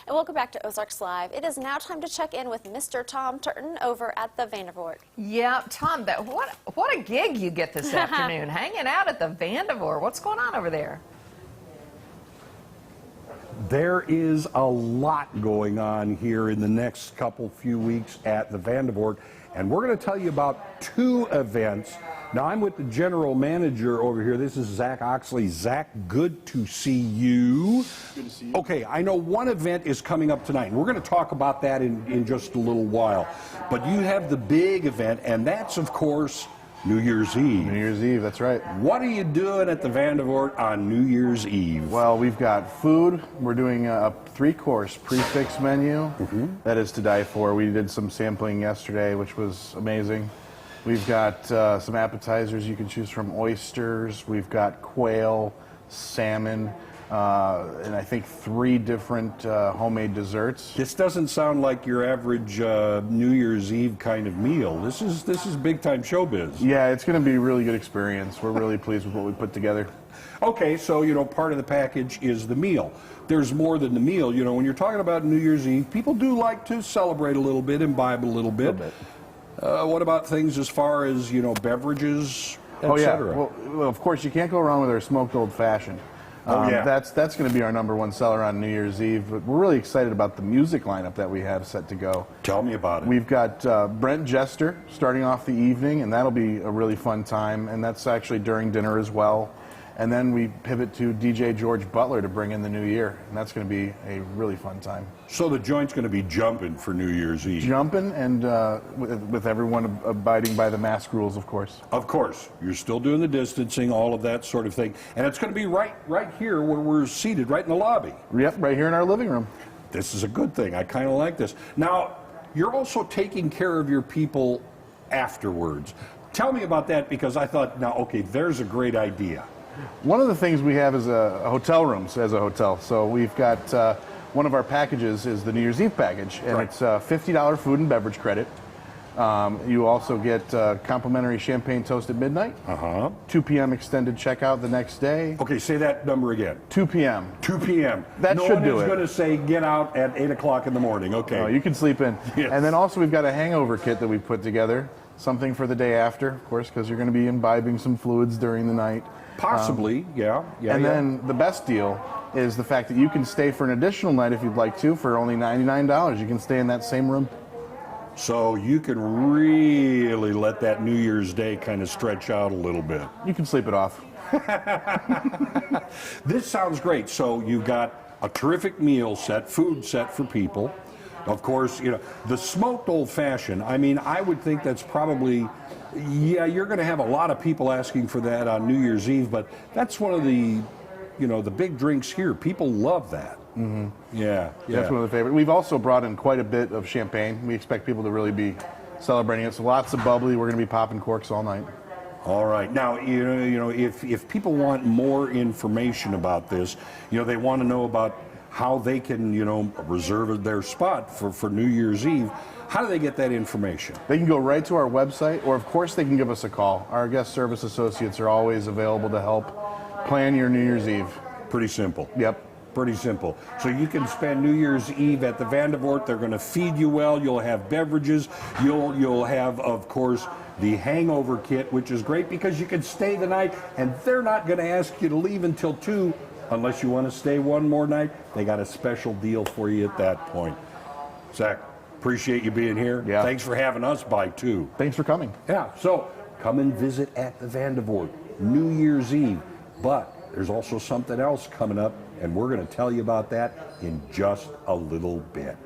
And welcome back to Ozarks Live. It is now time to check in with Mr. Tom Turton over at the Vandivort. Yeah, Tom, what a gig you get this afternoon, hanging out at the Vandivort. What's going on over there? There is a lot going on here in the next few weeks at the Vandivort, and we're going to tell you about two events. Now, I'm with the general manager over here. This is Zach Oxley. Zach, good to see you. Good to see you. Okay, I know one event is coming up tonight, and we're going to talk about that in just a little while. But you have the big event, and that's, of course, New Year's Eve. New Year's Eve, that's right. What are you doing at the Vandivort on New Year's Eve? Well, we've got food. We're doing a 3-course prix menu that is to die for. We did some sampling yesterday, which was amazing. We've got some appetizers you can choose from: oysters, we've got quail, salmon, and I think 3 different homemade desserts. This doesn't sound like your average New Year's Eve kind of meal. This is big time showbiz. Yeah, it's going to be a really good experience. We're really pleased with what we put together. Okay, so part of the package is the meal. There's more than the meal. When you're talking about New Year's Eve, people do like to celebrate a little bit, imbibe a little bit. What about things as far as beverages, etc.? Well, of course, you can't go wrong with our smoked old fashioned. That's going to be our #1 seller on New Year's Eve. But we're really excited about the music lineup that we have set to go. Tell me about it. We've got Brent Jester starting off the evening, and that'll be a really fun time. And that's actually during dinner as well. And then we pivot to DJ George Butler to bring in the new year, and that's going to be a really fun time. So the joint's going to be jumping for New Year's Eve. Jumping, and with everyone abiding by the mask rules, of course. Of course. You're still doing the distancing, all of that sort of thing. And it's going to be right here where we're seated, right in the lobby. Yep, right here in our living room. This is a good thing. I kind of like this. Now, you're also taking care of your people afterwards. Tell me about that, because I thought, now, okay, there's a great idea. One of the things we have is a hotel rooms as a hotel. So we've got one of our packages is the New Year's Eve package, and it's $50 food and beverage credit. You also get complimentary champagne toast at midnight. 2 p.m. extended checkout the next day. Okay, say that number again. 2 p.m. 2 p.m. That should do it. No one is going to say get out at 8 o'clock in the morning. Okay. No, you can sleep in. Yes. And then also we've got a hangover kit that we put together. Something for the day after, of course, because you're going to be imbibing some fluids during the night. Possibly, yeah. Then the best deal is the fact that you can stay for an additional night if you'd like to for only $99. You can stay in that same room. So you can really let that New Year's Day kind of stretch out a little bit. You can sleep it off. This sounds great. So you've got a terrific meal set, food set for people. Of course, the smoked old fashioned. I mean, I would think that's probably, you're going to have a lot of people asking for that on New Year's Eve, but that's one of the, the big drinks here. People love that. Yeah. That's one of the favorites. We've also brought in quite a bit of champagne. We expect people to really be celebrating it. So lots of bubbly. We're going to be popping corks all night. All right. Now, if people want more information about this, they want to know about how they can, reserve their spot for New Year's Eve. How do they get that information? They can go right to our website, or of course they can give us a call. Our guest service associates are always available to help plan your New Year's Eve. Pretty simple. Yep. Pretty simple. So you can spend New Year's Eve at the Vandivort. They're going to feed you well. You'll have beverages. You'll have, of course, the hangover kit, which is great because you can stay the night, and they're not going to ask you to leave until 2. Unless you want to stay one more night. They got a special deal for you at that point. Zach, appreciate you being here. Yeah. Thanks for having us by, too. Thanks for coming. Yeah, so come and visit at the Vandivort New Year's Eve. But there's also something else coming up, and we're going to tell you about that in just a little bit.